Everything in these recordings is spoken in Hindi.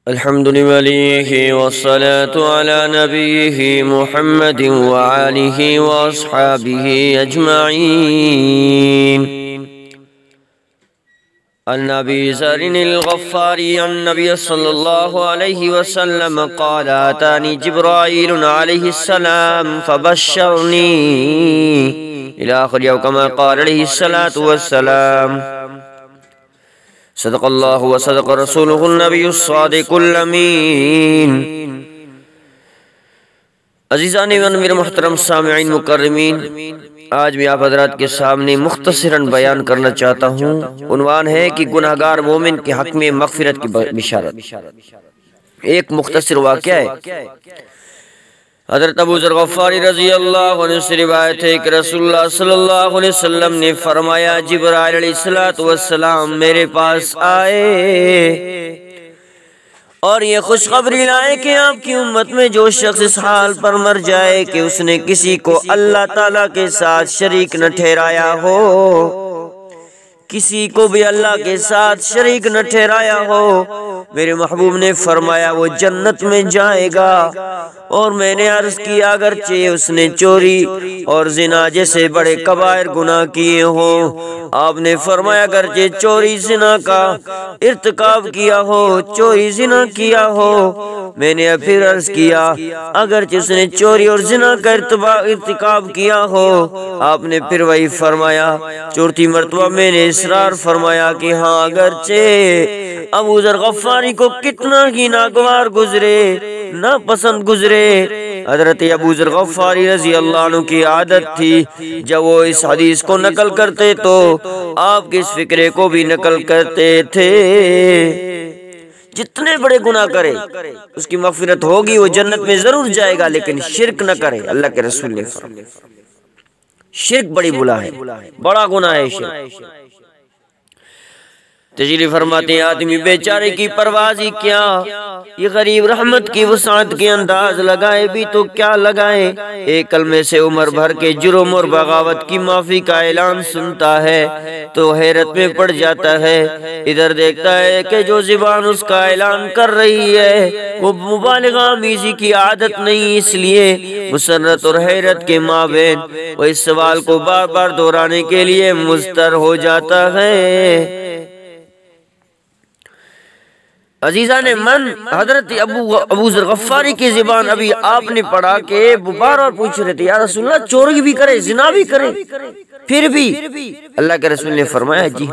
अल्हम्दुलिल्लाहि वस्सलातु अला नबिय्यिहि मुहम्मदिन व आलिहि व अस्हाबिहि अजमाइन। अन-नबी ज़रिनिल गफ़्फ़ारी अन-नबी सल्लल्लाहु अलैहि वसल्लम क़ाल आतानी जिब्राईल अलैहिस्सलाम फ़बश्शरनी इला आखिर औ कमा क़ाल अलैहिस्सलातु वस्सलाम। सदक़ल्लाहु व सदक़ रसूलुहुन नबियुस सादिकुल अमीन। अज़ीज़ान व मेरे मोहतरम सामिईन मुकर्रमीन, आज मैं आप हज़रात के सामने मुख्तसरन बयान करना चाहता हूँ। उन्वान है कि गुनहगार मोमिन के हक़ में मग़फ़िरत की बिशारत। एक मुख्तसर वाक़या है। हज़रत अबू ज़र गफ़्फ़ारी रज़ी अल्लाह अन्हु से रिवायत है कि रसूलुल्लाह सल्लल्लाहु अलैहि वसल्लम ने फरमाया, जिब्राईल अलैहिस्सलातु वस्सलाम मेरे पास आए और ये खुशखबरी लाए कि आपकी उम्मत में जो शख्स इस हाल पर मर जाए कि उसने किसी को अल्लाह ताला के साथ शरीक न ठहराया हो, किसी को भी अल्लाह के साथ शरीक न ठहराया हो, मेरे महबूब ने फरमाया वो जन्नत में जाएगा। और मैंने अर्ज किया अगरचे उसने चोरी और जिना जैसे बड़े कबायर गुनाह किए हो, आपने फरमाया अगरचे चोरी जिना का इर्तिकाब किया हो, चोरी जिना किया हो। मैंने फिर अर्ज किया अगरचे उसने चोरी और जिना का इर्तिकाब किया हो, आपने फिर वही फरमाया। चौथी मर्तबा मैंने इसरार फरमाया कि हाँ अगरचे अबू ज़र गफ़्फ़ारी को कितना ही नागवार गुजरे, ना पसंद गुजरे। हज़रत अबू ज़र गफ़्फ़ारी रज़ी अल्लाह अन्हु की आदत थी जब वो इस हदीस को नकल करते तो आपके इस फिक्रे को भी नकल करते थे। जितने बड़े गुनाह करे उसकी मग़फ़िरत होगी, वो जन्नत में जरूर जाएगा, लेकिन शिर्क न करे। अल्लाह के रसूल ने फरमाया शिर्क बड़ी बुला है, बड़ा गुनाह है शिर्क। तशरीफ फरमाते हैं आदमी बेचारे की परवाज़ी क्या, ये गरीब रहमत की वसाअत के अंदाज लगाए भी तो क्या लगाए। एक कलमे से उम्र भर के जुर्म और बगावत की माफी का ऐलान सुनता है तो हैरत में पड़ जाता है। इधर देखता है कि जो ज़ुबान उसका ऐलान कर रही है वो मुबालिगा आमीज़ी की आदत नहीं, इसलिए मुसर्रत और हैरत के माबैन वो इस सवाल को बार बार दोहराने के लिए मुज़तर हो जाता है। अजीज़ा ने मन हजरत अबू ज़र गफ़्फ़ारी की ज़ुबान अभी आपने पढ़ा के बार बार पूछ रहे थे, या रसूलल्लाह चोरी भी करे, जिना भी करे, फिर भी अल्लाह के रसूल ने फरमाया जी।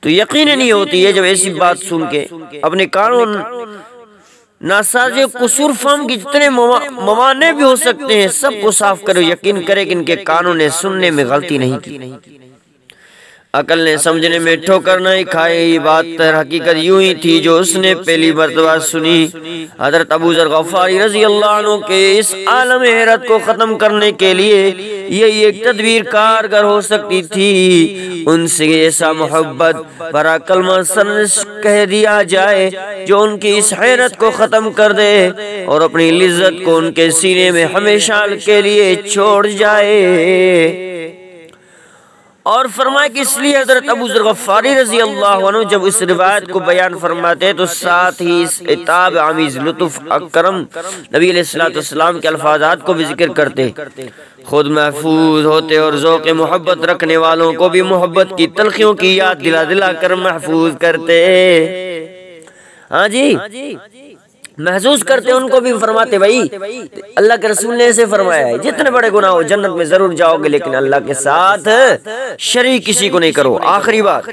तो यकीन नहीं होती है जब ऐसी बात सुन के अपने कानून नासाज़े कुसूर फहम के जितने मवाने भी हो सकते हैं सबको साफ करो, यकीन करे कि इनके कानून ने सुनने में गलती नहीं की, अकल ने समझने में ठोकर नहीं खाई। ये बात हकीकत यूं ही थी जो उसने पहली मर्तबा सुनी। हज़रत अबू ज़र गफ़्फ़ारी रज़ी अल्लाह अन्हु के इस आलम हैरत को ख़त्म करने के लिए यही एक तदबीर कारगर हो सकती थी, उनसे ऐसा मोहब्बत भरा कलमा सरनिश कह दिया जाए जो उनकी इस हैरत को ख़त्म कर दे और अपनी लिज़्ज़त को उनके सीने में हमेशा के लिए छोड़ जाए। और फरमाया कि इसलिए हज़रत अबू ज़र गफ़्फ़ारी रज़ी अल्लाह अन्हु जब इस रिवायत को बयान फरमाते तो साथ ही इस इताब आमीज़ लुत्फ़ अकरम नबी अलैहिस्सलातु वस्सलाम के अल्फाज़ात को भी जिक्र करते, खुद महफूज होते और ज़ौक़ मोहब्बत रखने वालों को भी मोहब्बत की तलख़ियों की याद दिला दिला कर महफूज करते। हाँ जी, महसूस करते उनको भी फरमाते भाई अल्लाह के रसूल ने ऐसे फरमाया है जितने बड़े गुनाह हो जन्नत में जरूर जाओगे, लेकिन अल्लाह के साथ शरीक किसी को नहीं करो। आखिरी बात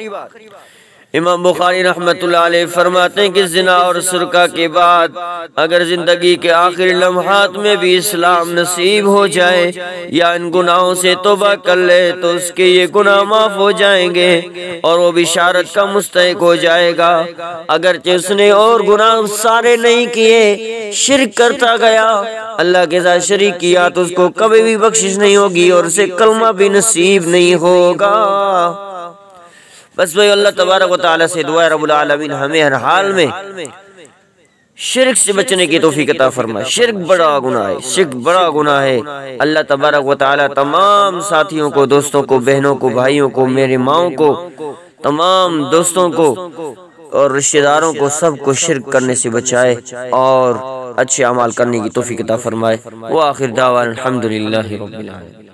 इमाम बुखारी रहमतुल्लाह अलैह फरमाते हैं कि जिना और सुरका के बाद अगर जिंदगी के आखिरी लम्हात में भी इस्लाम नसीब हो जाए या इन गुनाहों से तौबा कर ले तो उसके ये गुनाह माफ हो जाएंगे और वो बिशारत का मुस्तहिक हो जाएगा। अगरचे उसने और गुनाह सारे नहीं किए, शिर्क करता गया, अल्लाह के साथ शरीक किया तो उसको कभी भी बख्शिश नहीं होगी और उसे कलमा भी नसीब नहीं होगा। बस भाई अल्लाह तबारक व तआला से दुआ रब्बुल आलमीन हमें हर हाल में शिर्क से बचने की तौफीक अता फरमाए। शिर्क बड़ा गुनाह है, शिर्क बड़ा गुनाह है। अल्लाह तबारक व तआला तमाम साथियों को, दोस्तों को, बहनों को, भाइयों को, मेरे माओं को, तमाम दोस्तों को और रिश्तेदारों को सबको शिर्क करने से बचाए और अच्छे अमाल करने की तौफीक अता फरमाए। व आखिर दावा अल्हम्दुलिल्लाहि रब्बिल आलमीन।